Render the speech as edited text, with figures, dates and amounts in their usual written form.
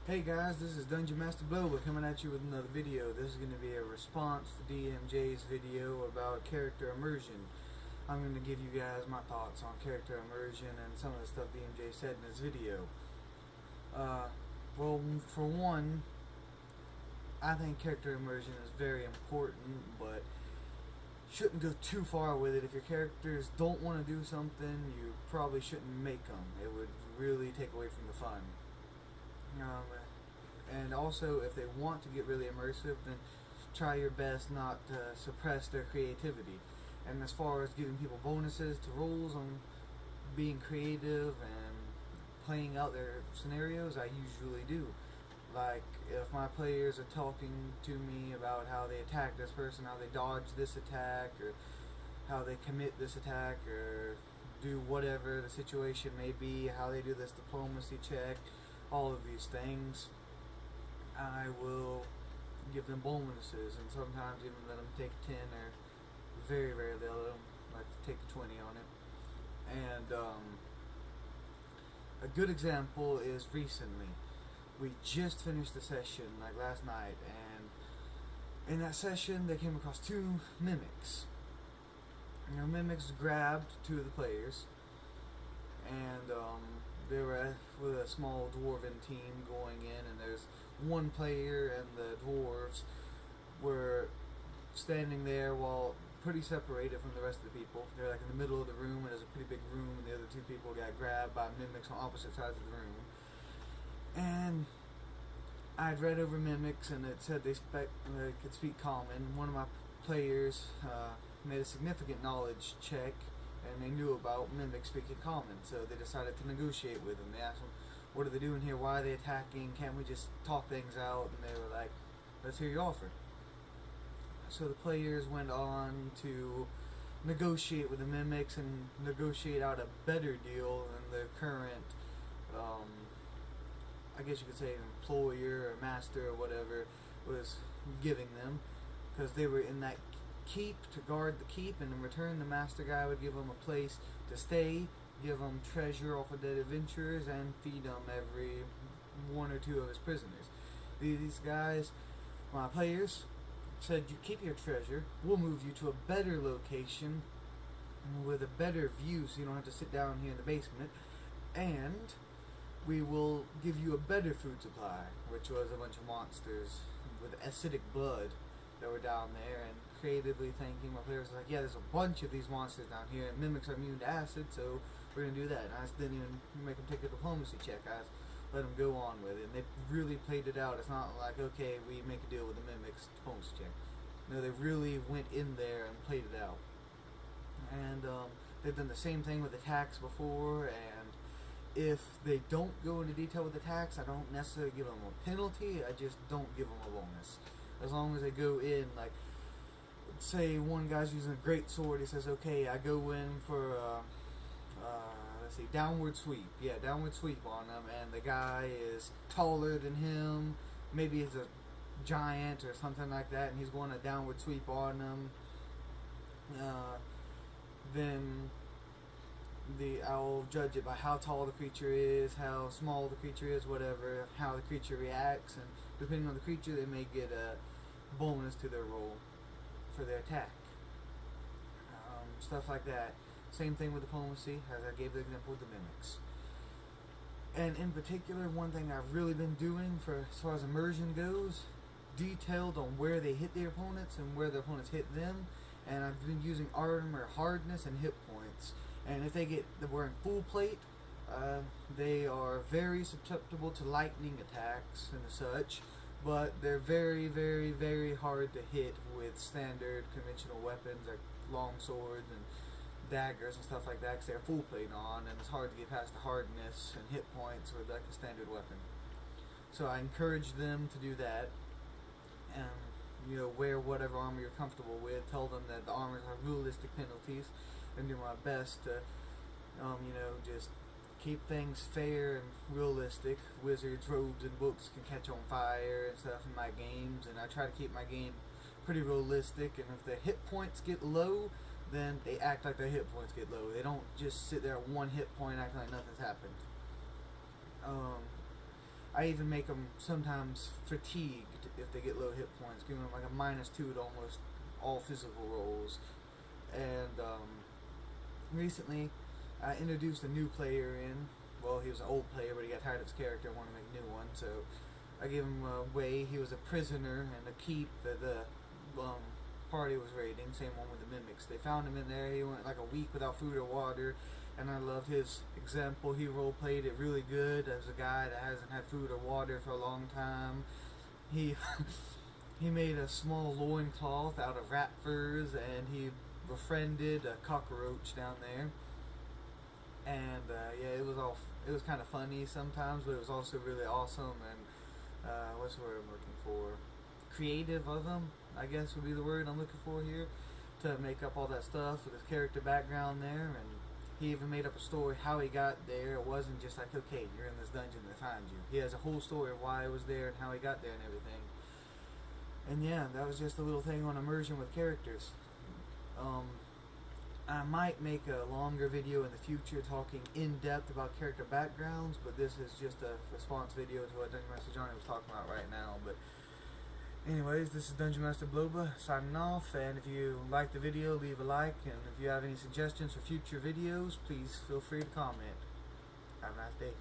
Hey guys, this is Dungeon Master Boba coming at you with another video. This is going to be a response to D.M.J's video about character immersion. I'm going to give you guys my thoughts on character immersion and some of the stuff D.M.J said in his video. Well, for one, I think character immersion is very important, but shouldn't go too far with it. If your characters don't want to do something, you probably shouldn't make them. It would really take away from the fun. And also, if they want to get really immersive, then try your best not to suppress their creativity. And as far as giving people bonuses to rolls on being creative and playing out their scenarios, I usually do. Like, if my players are talking to me about how they attack this person, how they dodge this attack, or how they commit this attack, or do whatever the situation may be, how they do this diplomacy check, all of these things, I will give them bonuses, and sometimes even let them take 10, or very rarely let them like take 20 on it. And a good example is recently. We just finished the session, like last night, and in that session they came across two mimics. And the mimics grabbed two of the players, and they were with a small dwarven team going in, and there's one player and the dwarves were standing there while pretty separated from the rest of the people. They're like in the middle of the room, and there's a pretty big room, and the other two people got grabbed by mimics on opposite sides of the room. And I'd read over mimics, and it said they could speak common. One of my players made a significant knowledge check, and they knew about mimics speaking common, so they decided to negotiate with them. They asked them, what are they doing here, why are they attacking, can't we just talk things out? And they were like, let's hear your offer. So the players went on to negotiate with the mimics and negotiate out a better deal than the current, I guess you could say, an employer or master or whatever was giving them, because they were in that keep to guard the keep, and in return the master guy would give them a place to stay, give them treasure off of dead adventurers, and feed them every one or two of his prisoners. These guys, my players, said, you keep your treasure, we'll move you to a better location with a better view so you don't have to sit down here in the basement, and we will give you a better food supply, which was a bunch of monsters with acidic blood that were down there. And creatively thinking, my players were like, yeah, there's a bunch of these monsters down here, and mimics are immune to acid, so we're going to do that. And I just didn't even make them take a diplomacy check. I just let them go on with it, and they really played it out. It's not like, okay, we make a deal with the mimics, diplomacy check. No, they really went in there and played it out. And they've done the same thing with attacks before, and if they don't go into detail with attacks, I don't necessarily give them a penalty, I just don't give them a bonus. As long as they go in, like, say one guy's using a great sword, he says, okay, I go in for, let's see, downward sweep. Yeah, downward sweep on him, and the guy is taller than him, maybe he's a giant or something like that, and he's going a downward sweep on him. Then I'll judge it by how tall the creature is, how small the creature is, whatever, how the creature reacts, and depending on the creature, they may get a bonus to their roll for their attack. Stuff like that. Same thing with diplomacy, as I gave the example with the mimics. And in particular, one thing I've really been doing for as far as immersion goes, detailed on where they hit their opponents and where their opponents hit them, and I've been using armor hardness and hit points. And if they're wearing full plate, they are very susceptible to lightning attacks and such, but they're very, very, very hard to hit with standard conventional weapons like long swords and daggers and stuff like that, because they have full plate on, and it's hard to get past the hardness and hit points with like a standard weapon. So I encourage them to do that, and wear whatever armor you're comfortable with. Tell them that the armors have realistic penalties, and do my best to, just keep things fair and realistic. Wizards, robes, and books can catch on fire and stuff in my games, and I try to keep my game pretty realistic. And if the hit points get low, then they act like their hit points get low. They don't just sit there at one hit point acting like nothing's happened. I even make them sometimes fatigued if they get low hit points, giving them like a -2 to almost all physical rolls. And recently, I introduced a new player in. Well, he was an old player, but he got tired of his character and wanted to make a new one, so I gave him away. He was a prisoner in the keep that the party was raiding, same one with the mimics. They found him in there. He went like a week without food or water, and I loved his example. He role-played it really good as a guy that hasn't had food or water for a long time. He he made a small loincloth out of rat furs, and he befriended a cockroach down there. And yeah, it was kind of funny sometimes, but it was also really awesome. And what's the word I'm looking for? Creative of him, I guess would be the word I'm looking for here, to make up all that stuff with his character background there. And he even made up a story how he got there. It wasn't just like, okay, you're in this dungeon, they find you. He has a whole story of why he was there and how he got there and everything. And yeah, that was just a little thing on immersion with characters. I might make a longer video in the future talking in depth about character backgrounds, but this is just a response video to what Dungeon Master Johnny was talking about right now. But anyways, this is Dungeon Master Bloba signing off, and if you like the video, leave a like, and if you have any suggestions for future videos, please feel free to comment. Have a nice day.